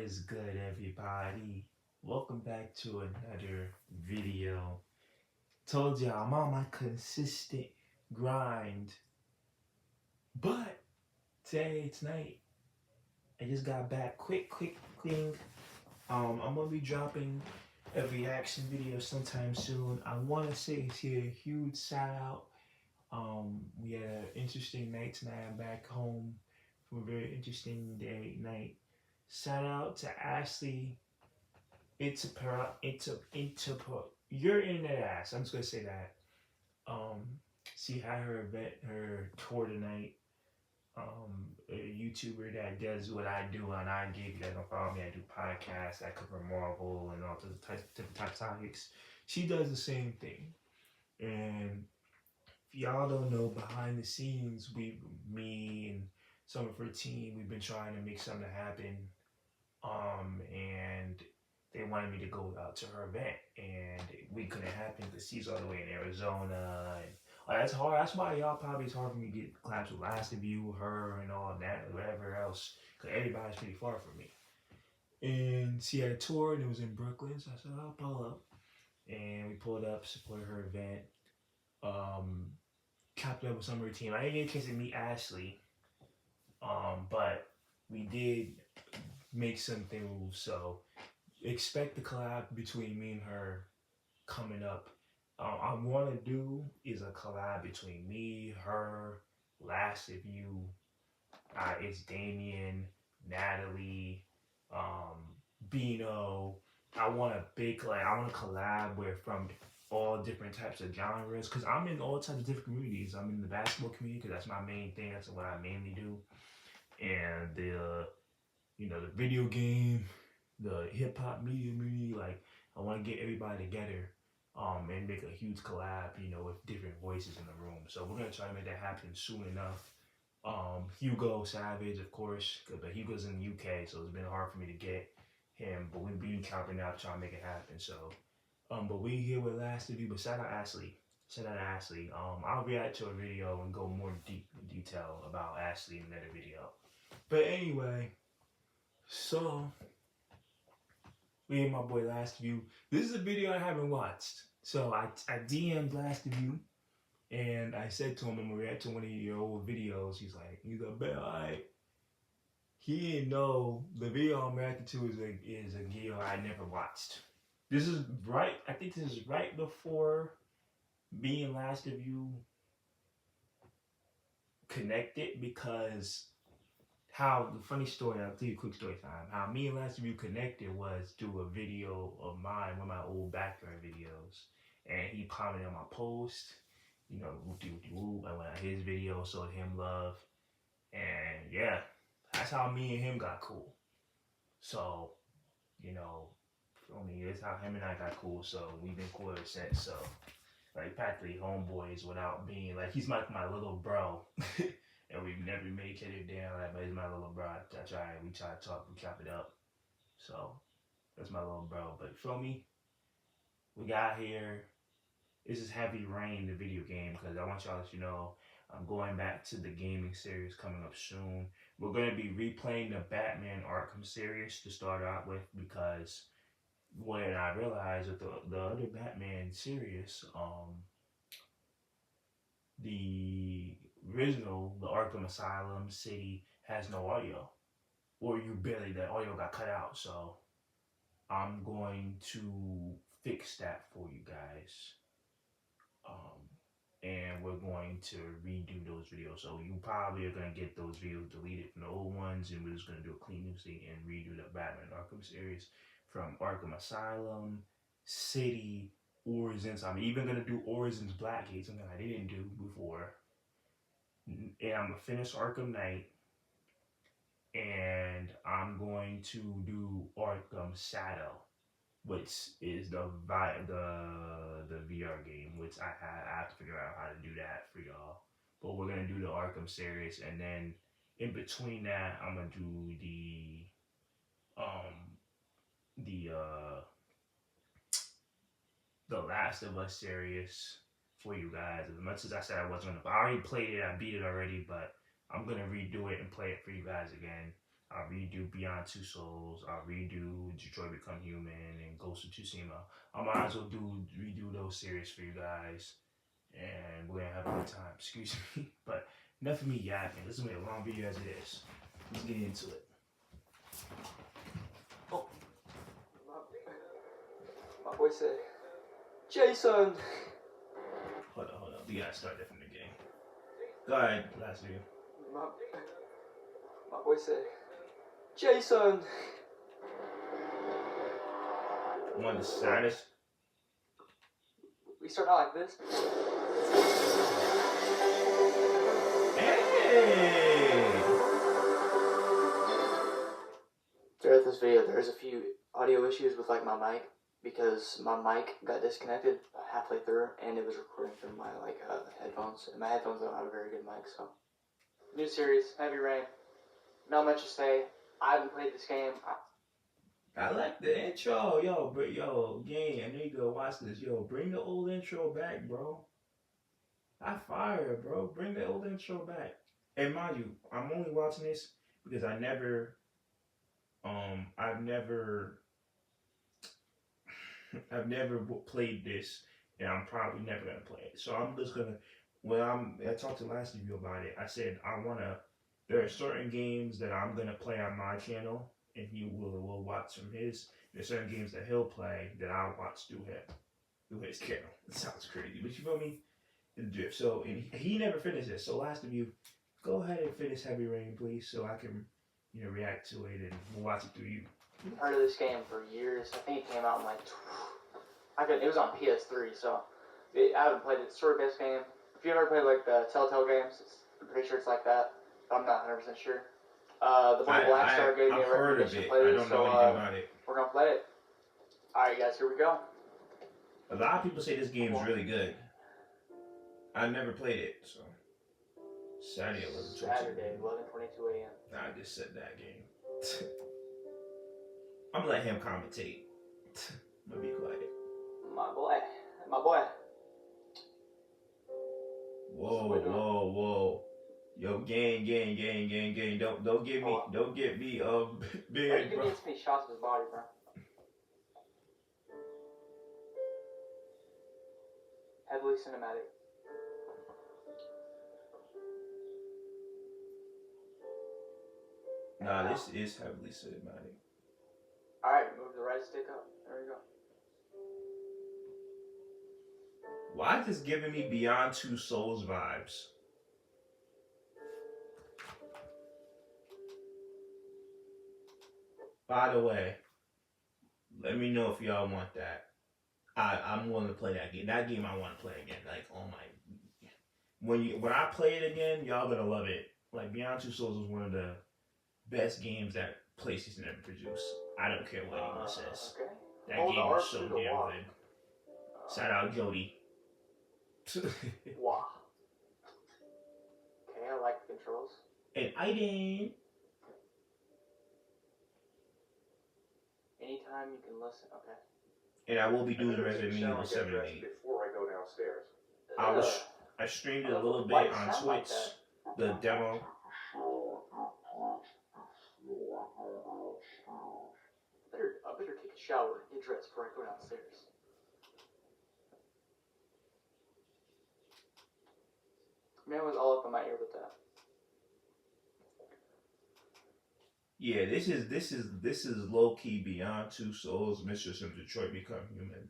is good, everybody? Welcome back to another video. Told you I'm on my consistent grind, but tonight, I just got back quick, clean. I'm gonna be dropping a reaction video sometime soon. I want to say here a huge shout out. We had an interesting night tonight. I'm back home from a very interesting night. Shout out to Ashley. You're in that ass. I'm just gonna say that. Um, she had her tour tonight. A YouTuber that does what I do, and I give you guys don't follow me. I do podcasts. I cover Marvel and all different types of topics. She does the same thing, and if y'all don't know, behind the scenes, me and some of her team, we've been trying to make something happen. And they wanted me to go out to her event, and we couldn't happen because she's all the way in Arizona. And that's hard. That's why y'all probably it's hard for me to get collabs with Lastofyou, her, and all that, whatever else, because everybody's pretty far from me. And she had a tour, and it was in Brooklyn, so I said, I'll pull up. And we pulled up, supported her event. Capped up with some of her team. I didn't get a chance to meet Ashley, but we did make something move. So expect the collab between me and her coming up. I want to do is a collab between me, her, Lastofyou. It's Damien, Natalie, Bino. I want a big collab. I want to collab with from all different types of genres because I'm in all types of different communities. I'm in the basketball community because that's my main thing. That's what I mainly do. And the video game, the hip hop media community. Like I want to get everybody together, and make a huge collab, with different voices in the room. So we're gonna try to make that happen soon enough. Hugo Savage, of course, but Hugo's in the UK, so it's been hard for me to get him. But we've been counting out trying to make it happen. So, but we here with Lastofyou. But shout out Ashley. Shout out Ashley. I'll react to a video and go more deep detail about Ashley in another video. But anyway, so me and my boy Lastofyou. This is a video I haven't watched. So I DM'd Lastofyou and I said to him, I'm gonna react to one of your old videos. He's like, alright. He didn't know the video I'm reacting to is a video I never watched. This is right, I think this is right before me and Lastofyou connected, because how the funny story, I'll tell you a quick story time. How me and Lastofyou connected was through a video of mine, one of my old background videos. And he commented on my post, whoop-de-whoop-de-whoop. I went on his video, showed him love. And yeah, that's how me and him got cool. So, for me, that's how him and I got cool. So we've been cool ever since. So, like, practically homeboys without being, like, he's like my little bro. And we've never made each other down, but he's my little bro. We try to talk, we chop it up. So, that's my little bro. But feel me? We got here. This is Heavy Rain, the video game, because I want y'all to know I'm going back to the gaming series coming up soon. We're going to be replaying the Batman Arkham series to start out with, because when I realized that the other Batman series, the original, the Arkham Asylum City, has no audio, or the audio got cut out. So I'm going to fix that for you guys, and we're going to redo those videos. So you probably are going to get those videos deleted from the old ones, and we're just going to do a clean new thing and redo the Batman Arkham series from Arkham Asylum City, Origins. I'm even going to do Origins Blackgate, something I didn't do before. And I'm going to finish Arkham Knight. And I'm going to do Arkham Shadow, which is the VR game, which I have to figure out how to do that for y'all. But we're going to do the Arkham series. And then in between that, I'm going to do the Last of Us series for you guys. As much as I said I wasn't gonna, I already played it, I beat it already, but I'm gonna redo it and play it for you guys again. I'll redo Beyond Two Souls. I'll redo Detroit Become Human and Ghost of Tsushima. I might as well redo those series for you guys, and we're gonna have a good time. Excuse me, but enough of me yapping. This is gonna be a long video as it is. Let's get into it. Oh, my boy said, Jason. Hold on. We gotta start that from the beginning. Go ahead, Lastofyou. My boy said, Jason. One of the saddest. We start out like this. Hey! Throughout this video, there's a few audio issues with like my mic because my mic got disconnected halfway through and it was recording through my headphones. And my headphones don't have a very good mic, so. New series, Heavy Rain. Not much to say. I haven't played this game. I like the intro, gang. I need to watch this, Bring the old intro back, bro. I fire, bro. Bring the old intro back. And mind you, I'm only watching this because I've never played this, and I'm probably never gonna play it. So I'm just gonna. I talked to Lastofyou about it. I said there are certain games that I'm gonna play on my channel, and he will watch from his. There's certain games that he'll play that I'll watch through his channel. It sounds crazy, but you feel me? So and he never finished it. So Lastofyou, go ahead and finish Heavy Rain, please, so I can react to it and we'll watch it through you. I've heard of this game for years. I think it came out in it was on PS3, so I haven't played it. It's sort of best game. If you ever played like the Telltale games, I'm pretty sure it's like that. But I'm not 100% sure. The boy Blackstar gave me a recommendation to play this, I don't know anything about it. We're gonna play it. Alright guys, here we go. A lot of people say this game is really good. I never played it, so. Saturday, 11:22 a.m. I just said that game. I'm gonna let him commentate. I'm gonna be quiet. My boy. Whoa. Yo, gang. Don't get me, big, He bro. gives me shots of his body, bro. Heavily cinematic. Nah, this is heavily cinematic. Alright, move the right stick up. There we go. Why is this giving me Beyond Two Souls vibes? By the way, let me know if y'all want that. I'm willing to play that game. That game I want to play again. Like, oh my, when I play it again, y'all gonna love it. Like, Beyond Two Souls is one of the best games that PlayStation ever produced. I don't care what anyone says. Okay. That game was so damn good. Shout out Jody. Wow. Okay, I like the controls. And Aiden. Anytime you can listen. Okay. And I will be doing Resident Evil 7 and 8. Before I go downstairs. I streamed it a little bit on Twitch. The demo. I better take a shower and get dressed before I go downstairs. Man was all up in my ear with that. Yeah, this is low key Beyond Two Souls, Mistress of Detroit Become Human.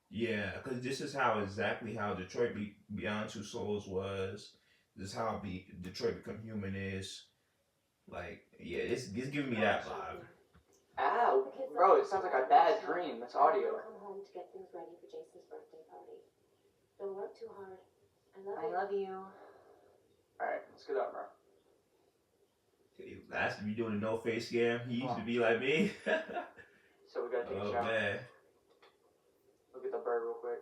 Yeah, because this is exactly how Detroit Beyond Two Souls was. This is how Detroit Become Human is. Like, yeah, it's giving me that vibe. Ow, bro, it sounds like a bad dream. This audio. Come home to get things ready for Jason's birthday party. Don't work too hard. I love you. Alright, let's get up, bro. Last time you doing a no face scam, he used to be like me. So we gotta take a shower. Man. Look at the bird real quick.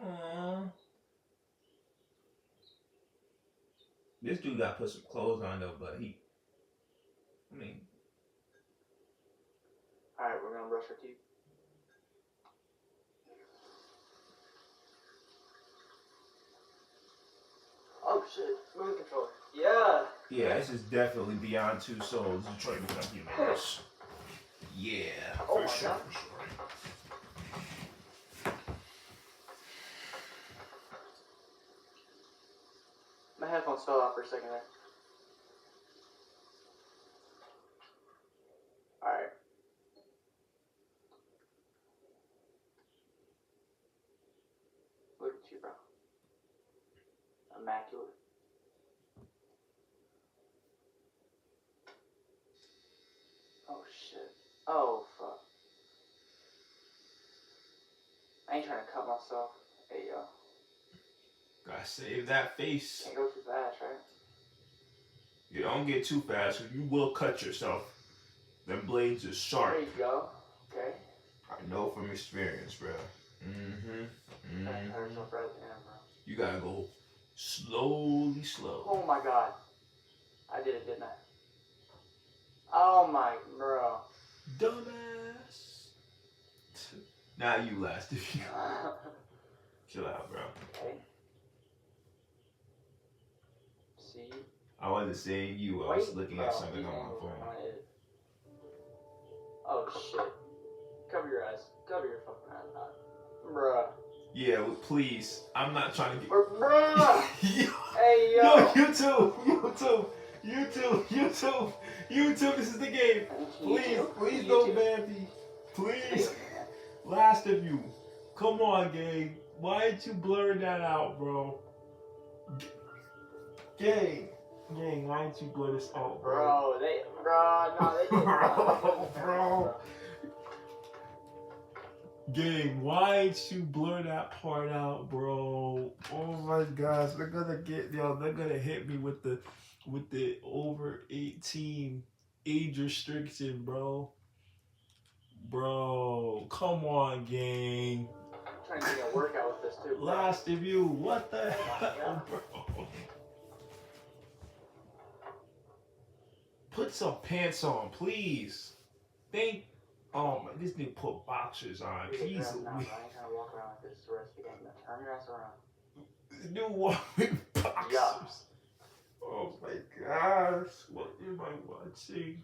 Aww. This dude got to put some clothes on though, but Alright, we're gonna brush our teeth. Oh Oh shit! Moving controller. Yeah. Yeah, this is definitely Beyond Two Souls. Detroit Become Humans. Yeah, Oh for my sure, God. for sure. My headphones fell out for a second there. Alright. Look at you, bro. Immaculate. Oh shit. Oh fuck. I ain't trying to cut myself. Hey yo. Gotta save that face. Can't go too fast, right? You don't get too fast, or you will cut yourself. Them blades are sharp. There you go. Okay. I know from experience, bro. Cut yourself right at the end, bro. You gotta go slowly, slow. Oh my god. I did it, didn't I? Oh my, bro. Dumbass. Now you Lastofyou. Chill out, bro. Okay. See? I wasn't saying you. I was looking at something on my phone. Oh shit. Cover your eyes. Cover your fucking eyes. Bruh. Yeah, well, please. I'm not trying to get. Bruh! Yo, Hey yo! yo, YouTube, this is the game. Please don't ban me. Please. Lastofyou. Come on, gang. Why did you blur that out, bro? Gang, why didn't you blur this out, bro? No, they didn't. Bro. Gang, why did you blur that part out, bro? Oh my gosh, they're gonna hit me with the over 18 age restriction, bro. Bro, come on, gang. I'm trying to get a workout with this too. Lastofyou, what the hell, bro? Put some pants on, please. Oh my, this nigga put boxers on. Jeez, I ain't trying to walk around like this the rest of the game. Now turn your ass around. this dude walk with boxers. Yeah. Oh my gosh, what am I watching?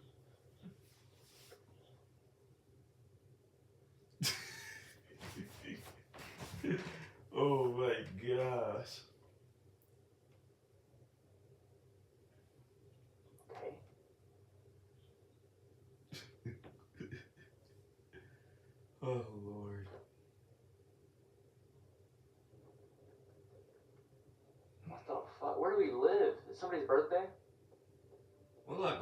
Oh my gosh. Okay. Oh Lord. What the fuck? Where do we live? Is somebody's birthday? Well, like,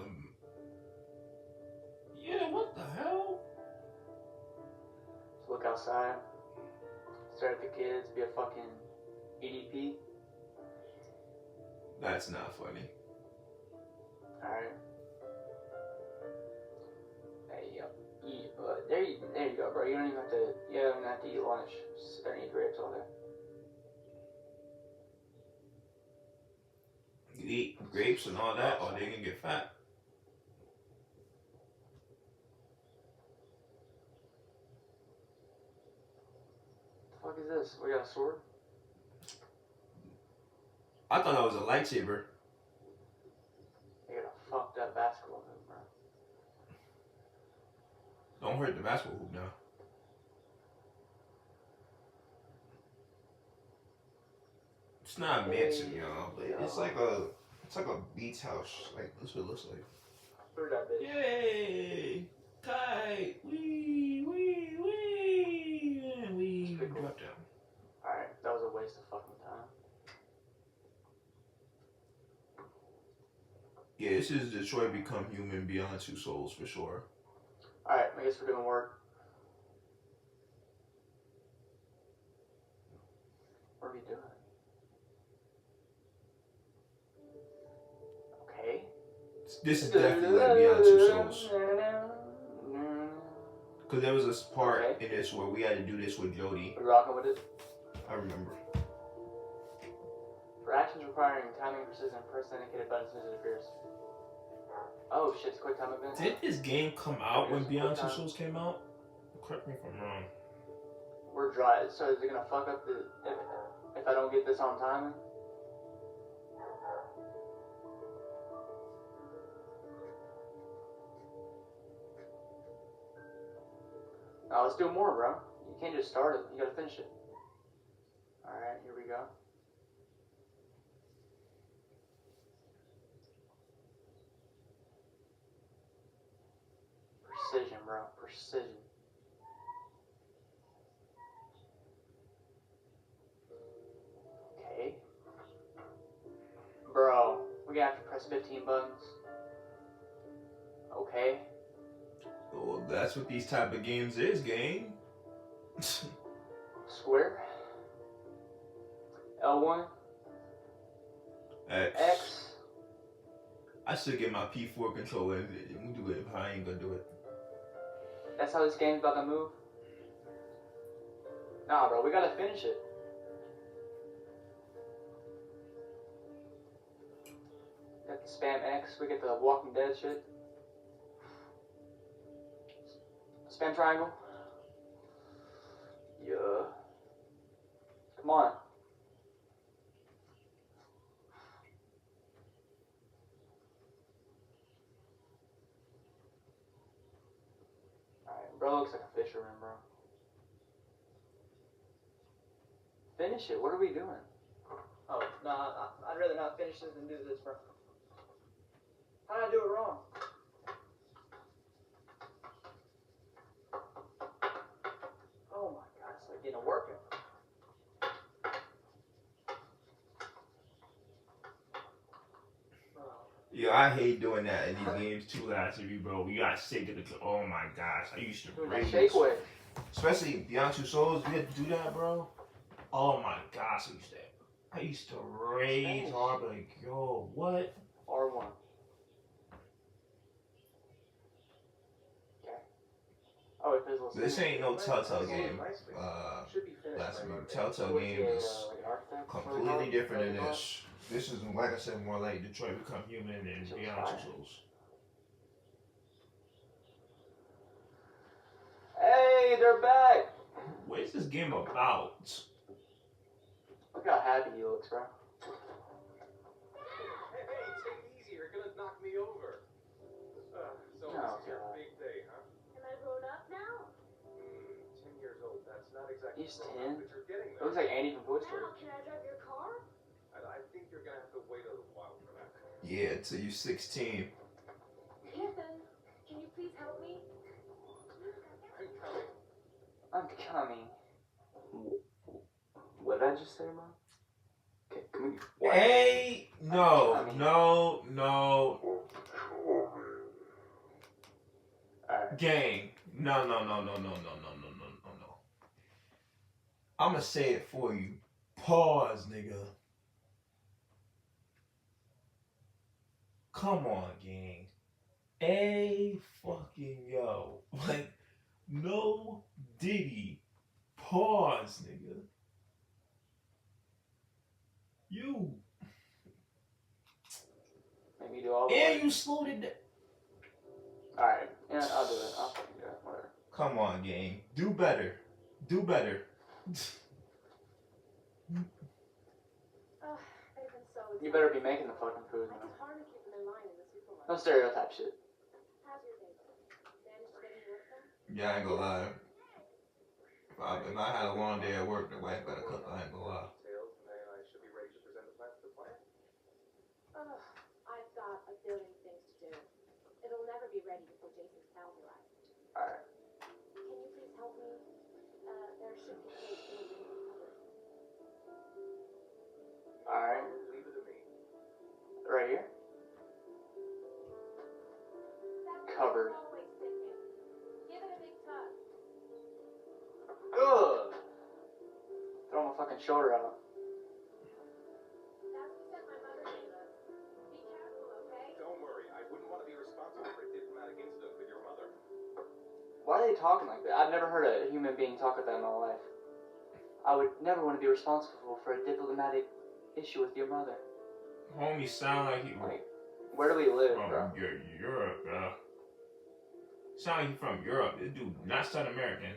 yeah, what the hell? Just look outside. Stare at the kids. Be a fucking EDP. That's not funny. Alright. Hey, yo. There you go, bro. You don't even have to eat lunch. Sit there and eat grapes all day. You eat grapes and all that, or they can get fat. What the fuck is this? We got a sword? I thought that was a lightsaber. They got a fucked up basketball hoop, bro. Don't hurt the basketball hoop now. It's not a mansion, y'all, but it's like a beach house. Like that's what it looks like. Where's that bitch? Yay! Kite! Wee! And we drop down. Alright, that was a waste of fucking time. Yeah, this is Detroit Become Human Beyond Two Souls for sure. Alright, I guess we're doing work. What are we doing? Okay. This is definitely like Beyond Two Souls. Because there was a part in this where we had to do this with Jody. We rocking with it? I remember. For actions requiring timing and precision, press the indicated button as soon as it appears. Oh shit, it's quick time event. Did this game come out when Beyond Two Souls came out? Correct me if I'm wrong. We're dry, so is it gonna fuck up the... If I don't get this on timing? Now let's do more, bro. You can't just start it. You gotta finish it. Alright, here we go. Precision, bro. Precision. Okay. Bro, we gonna have to press 15 buttons. Okay. Well, that's what these type of games is, gang. Square. L1. X. I should get my P4 controller and do it, but I ain't gonna do it. That's how this game's about to move? Nah, bro, we gotta finish it. Got the spam X, we get the Walking Dead shit. Spam triangle. Yeah. Come on. Alright, bro looks like a fisherman, bro. Finish it, what are we doing? Oh, nah, I'd rather not finish this than do this, bro. How did I do it wrong? Oh my god, it's like getting a workout. Yeah, I hate doing that in these games too. Last year, bro, you gotta stick to the. Oh my gosh, I used to Doing that rage. shake weight. Especially Beyond Two Souls, we had to do that, bro. Oh my gosh, I used to rage hard, like, yo, what? R1. Okay. Oh, it fizzles. This ain't no Telltale game. Should be finished Last by week, Monday. Telltale game is Like an architect? completely different than this. This is, like I said, more like Detroit Become Human and Beyond Two Souls. Hey, they're back! What is this game about? Look how happy he looks, bro. Hey, take it easy. You're gonna knock me over. So Oh, this is your God. big day, huh? Am I grown up now? 10 years old. That's not exactly He's grown up, 10? but you're getting It there. looks like Andy from Toy Story. Now, can I drive your car? I think you're gonna have to wait a little while for that. Yeah, till you 16. Ethan, can you please help me? I'm coming. I'm coming. What did I just say, Mom? Okay, can we... What? Hey, no. Alright. Gang. No. I'ma say it for you. Pause, nigga. Come on, gang. A fucking yo. Like, no Diddy. Pause, nigga. You. Make me do all the And work. you slowed it down. Alright, yeah, I'll do it. I'll fucking do it. Whatever. Come on, gang. Do better. Do better. Ugh, they've been so You better be making the fucking food, I man. can hardly keep them in line in the supermarket. No stereotype shit. How's your day going? Managed to get any work done? Yeah, I ain't gonna lie. If I had a long day at work, the wife better cook. I ain't gonna lie. Details, and then I should be ready to present the plan to the client. Ugh, I've got a billion things to do. It'll never be ready before Jason's pals arrive. Alright. Can you please help me? There should be cake in the room cupboard. Alright. Leave it to me. Right here. That's Covered. always sticking. Give it a big tug. Ugh! Throw my fucking shoulder out. That's the scent my mother gave us. Be careful, okay? Don't worry. I wouldn't want to be responsible for a diplomatic incident with your mother. Why are they talking like that? I've never heard a human being talk like that in my life. I would never want to be responsible for a diplomatic issue with your mother. Homie sound like he Like, where do we live, from bro? Europe, bro. Sound like he from Europe. This dude not South American.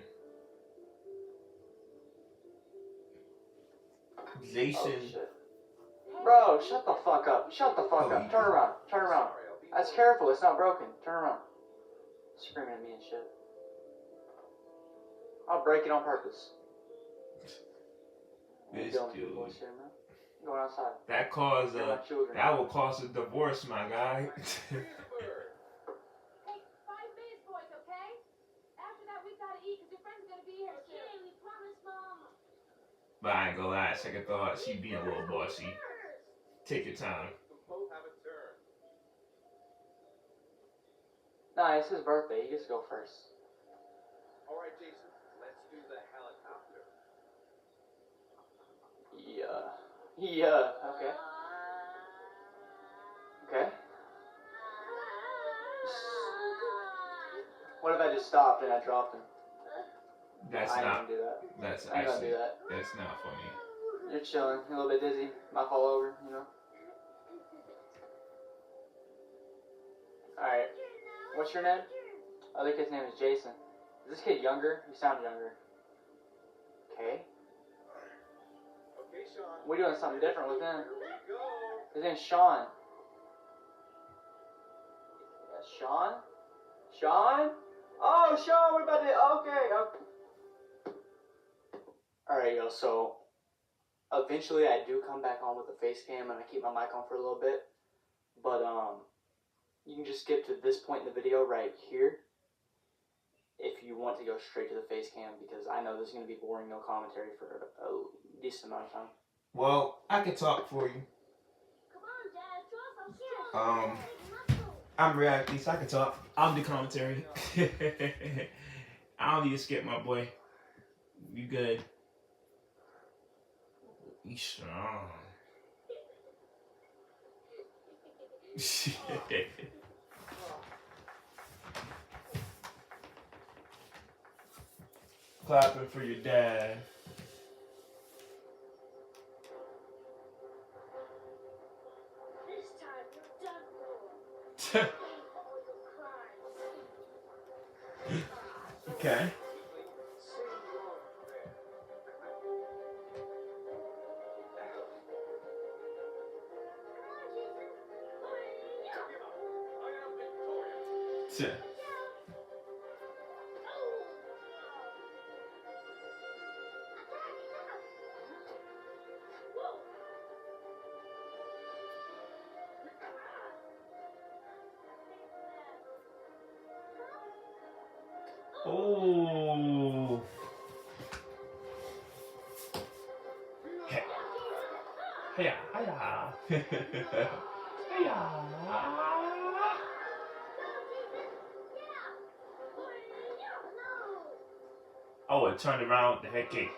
Jason. Oh, shit. Bro, shut the fuck up. Shut the fuck up. Turn around. Turn around. Sorry, I'll be That's careful. It's not broken. Turn around. Screaming at me and shit. I'll break it on purpose. This Dylan, dude. boys here, man. Going outside. That cause They're my children. that will cause a divorce, my guy. Hey, 5 minutes, boys, okay? After that, we gotta eat because your friends are gonna be here soon. Okay, we promise, Mom. But I ain't gonna lie, second thought, she being a little bossy. Take your time. Both have a turn. Nah, it's his birthday. He gets to go first. All right, Jason, let's do the helicopter. Yeah. Okay. Okay. What if I just stopped and I dropped him? That's I ain't not. gonna do that. That's I ain't gonna actually. do that. That's not funny. You're chilling. You're a little bit dizzy. Might fall over, you know. Alright. What's your name? I think his name is Jason. Is this kid younger? You sound younger. Okay. Okay, Sean. We're doing something different with him. Here we go. His name's Sean. Yeah, Sean? Sean? Oh, Sean, what about the... Okay. Alright, yo, so... Eventually, I do come back on with the face cam, and I keep my mic on for a little bit. But, you can just skip to this point in the video right here if you want to go straight to the face cam, because I know this is going to be boring, no commentary for a decent amount of time. Well, I can talk for you. Come on, Dad, show us I'm React, so I can talk. I'll do commentary. I don't need to skip, my boy. You good? You strong. Clapping for your dad. This time you're done for. All your crimes. Okay. Oh. Hiya, hiya. Hiya. Oh, it turned around with the head kick.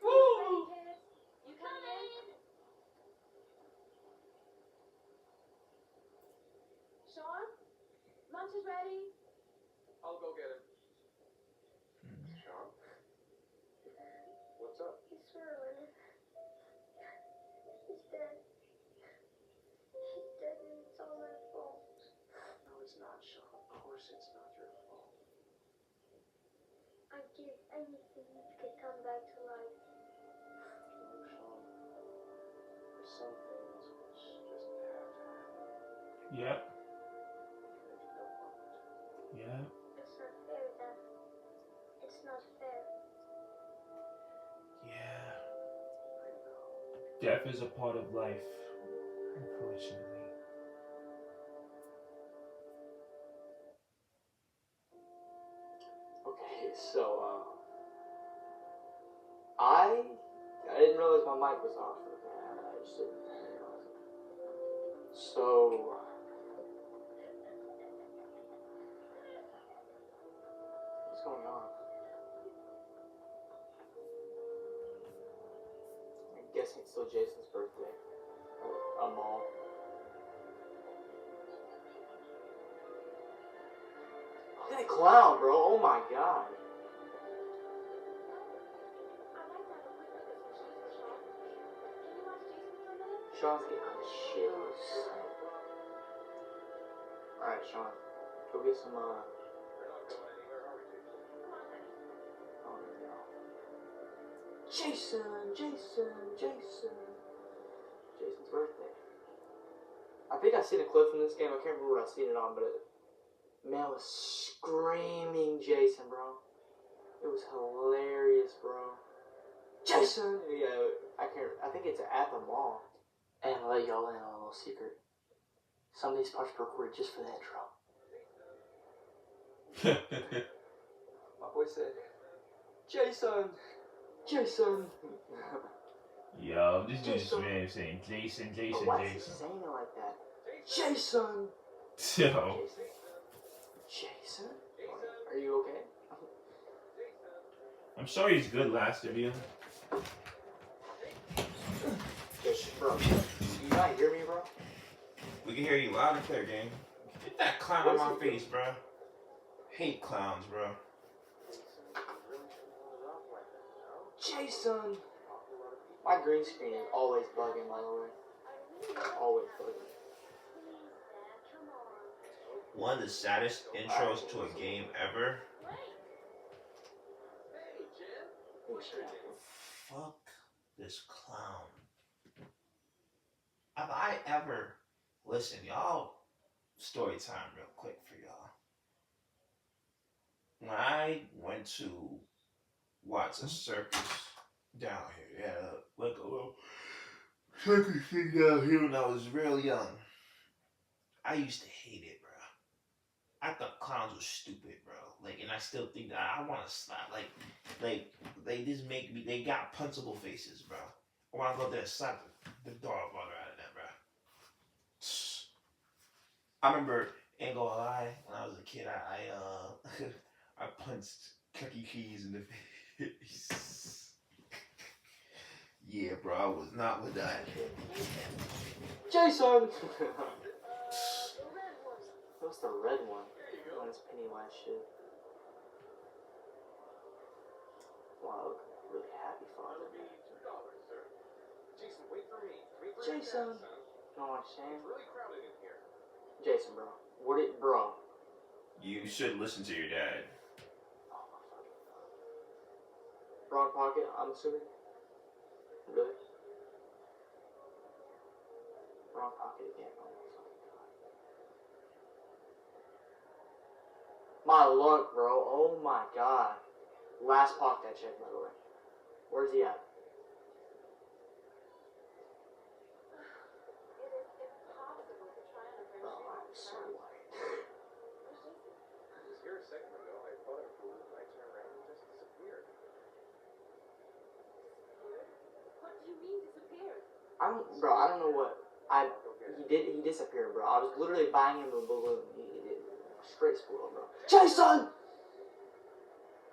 Woo! You coming in? Sean? Lunch is ready. I'll go get him. Sean? What's up? He's ruined. He's dead. He's dead and it's all my fault. No, it's not, Sean. Of course it's not your fault. I'd give anything to get come back to life. No, Sean. There's some things which just have to happen. Yep. Even if you don't want it. Yep. It's not fair, Dad. It's not fair. Yeah. I know. Death is a part of life, unfortunately. Okay, so, I didn't realize my mic was off. I just didn't. So, what's going on? I'm guessing it's still Jason's birthday. A mall. Look at that clown, bro. Oh my god. Sean's getting the shoes. Alright, Sean. Go get some, We're not going anywhere, are we, Jason? oh no. Jason! Jason's birthday. think I seen a clip from this game. I can't remember what I seen it on, but man was screaming Jason, bro. It was hilarious, bro. Jason! Yeah, I think it's at the mall. And I'll let y'all in on a little secret. Some of these parts were recorded just for the intro. My boy said, Jason! Jason! Yo, this dude's man saying Jason, Jason, Why is he Jason. saying it like that? Jason! Yo. Jason? Are you okay? I'm sure he's good, Lastofyou. Bro, do you not hear me, bro? We can hear you loud and clear, gang. Get that clown on my face, bro. Hate clowns, bro. Jason! My green screen is always bugging, by the way. Always bugging. One of the saddest intros to a game ever. Fuck this clown. Have I ever... Listen, y'all, story time real quick for y'all. When I went to watch a circus down here, yeah, like a little circus thing down here when I was real young, I used to hate it, bro. I thought clowns were stupid, bro. Like, and I still think that I want to slap. Like, they just make me. They got punchable faces, bro. I want to go there and slap the dog water out of them, bro. I remember, ain't gonna lie, when I was a kid, I punched Chuck E. Cheese in the face. Yeah, bro, I was not with that. Jason! What's the red one? Oh, it's Pennywise shit. Wow, look really happy father. Jason, wait for me. Jason! You know what I'm saying? It's really crowded in here. Jason, bro. Bro. You should listen to your dad. Oh my fucking god. Wrong pocket, I'm assuming. Really? Wrong pocket again. Oh my fucking god. My luck, bro. Oh my god. Last pocket I checked, by the way. Where's he at? It is impossible to try on a Bro, friendship. I'm so white. He was here a second ago. I thought I moved. I turned around and just disappeared. What do you mean disappeared? I don't know what. He disappeared, bro. I was literally buying him a balloon. He did. Straight spoil, bro. Jason!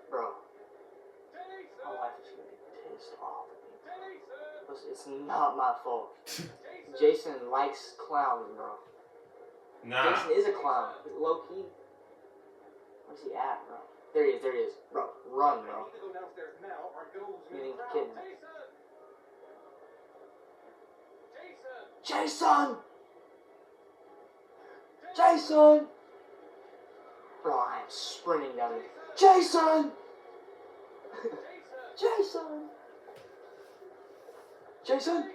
Bro. My wife is gonna be pissed off at me. Listen, it's not my fault. Jason likes clowns, bro. Nah. Jason is a clown. Low key. Where's he at, bro? There he is. Bro, run, bro. I need to go downstairs now or go lose You me in need the to crowd. kidnap. Jason! Jason! Jason! Bro, I am sprinting down there. Jason! Jason! Jason!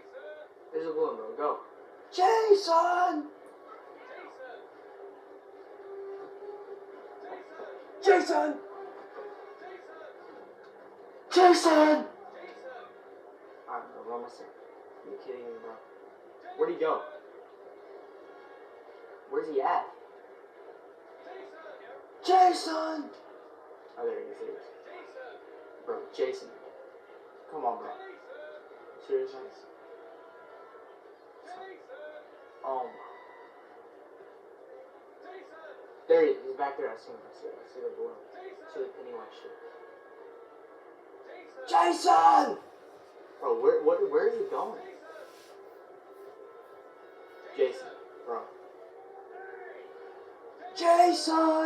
There's a balloon, bro. Go. Jason! Jason! Jason! Alright, bro, what am I saying? Are you kidding me, bro? Where'd he go? Where's he at? Jason! Oh, there he is. Bro, Jason. Come on, bro. Seriously? Oh my. There he is. He's back there. I see him. I see the balloon. I see the Pennywise shit. Jason! Bro, where is he going? Jason, bro. Jason!